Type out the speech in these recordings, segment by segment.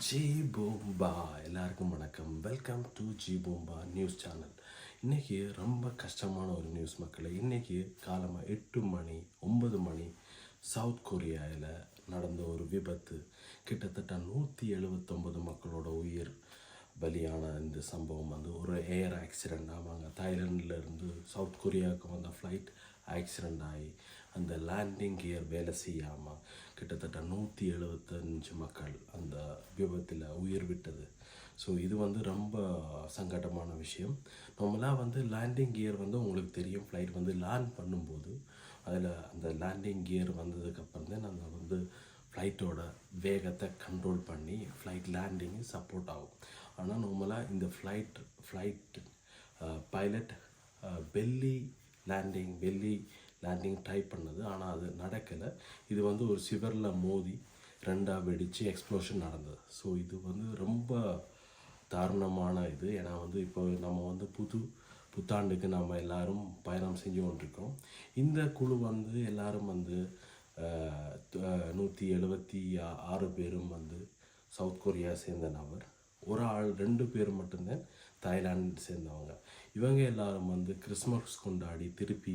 G Boomba எல்லாருக்கும் வணக்கம். Welcome to G Boomba news channel. இன்றைக்கி ரொம்ப கஷ்டமான ஒரு நியூஸ் மக்களை. இன்றைக்கி காலமாக 8 மணி 9 மணி சவுத் கொரியாவில் நடந்த ஒரு விபத்து. கிட்டத்தட்ட 179 மக்களோட உயிர் பலியான இந்த சம்பவம் ஒரு ஏர் ஆக்சிடெண்ட். ஆமாங்க, தாய்லாண்டிலேருந்து சவுத் கொரியாவுக்கு வந்த ஃப்ளைட் ஆக்சிடெண்ட் ஆகி அந்த லேண்டிங் கியர் வேலை செய்யாமல் கிட்டத்தட்ட 175 மக்கள் அந்த விபத்தில் உயிர் விட்டது. ஸோ இது ரொம்ப சங்கடமான விஷயம். நம்மளாக லேண்டிங் கியர் உங்களுக்கு தெரியும், ஃப்ளைட் லேண்ட் பண்ணும்போது அதில் அந்த லேண்டிங் கியர் வந்ததுக்கப்புறம் தான் நாங்கள் ஃப்ளைட்டோட வேகத்தை கண்ட்ரோல் பண்ணி ஃப்ளைட் லேண்டிங்கு சப்போர்ட் ஆகும். ஆனால் நம்மளாக இந்த flight pilot belly landing try பண்ணது, ஆனால் அது நடக்கலை. இது ஒரு சிவரில் மோதி ரெண்டாக வெடித்து எக்ஸ்ப்ளோஷன் நடந்தது. ஸோ இது ரொம்ப தாருணமான இது. ஏன்னா இப்போ நம்ம புத்தாண்டுக்கு நம்ம எல்லோரும் பயணம் செஞ்சு கொண்டிருக்கோம். இந்த குழு எல்லோரும் 176 பேரும் சவுத் கொரியா சேர்ந்த நபர். ஒரு ஆள் 2 பேர் மட்டும்தான் தாய்லாந்து சேர்ந்தவங்க. இவங்க எல்லாரும் கிறிஸ்மஸ் கொண்டாடி திருப்பி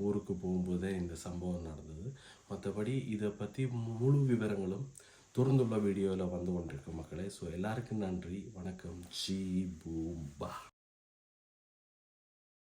ஊருக்கு போகும்போதே இந்த சம்பவம் நடந்தது. மற்றபடி இதை பற்றி முழு விவரங்களும் தொடர்ந்துள்ள வீடியோவில் கொண்டிருக்கு மக்களே. ஸோ எல்லாருக்கும் நன்றி, வணக்கம். ஜி பூம்பா.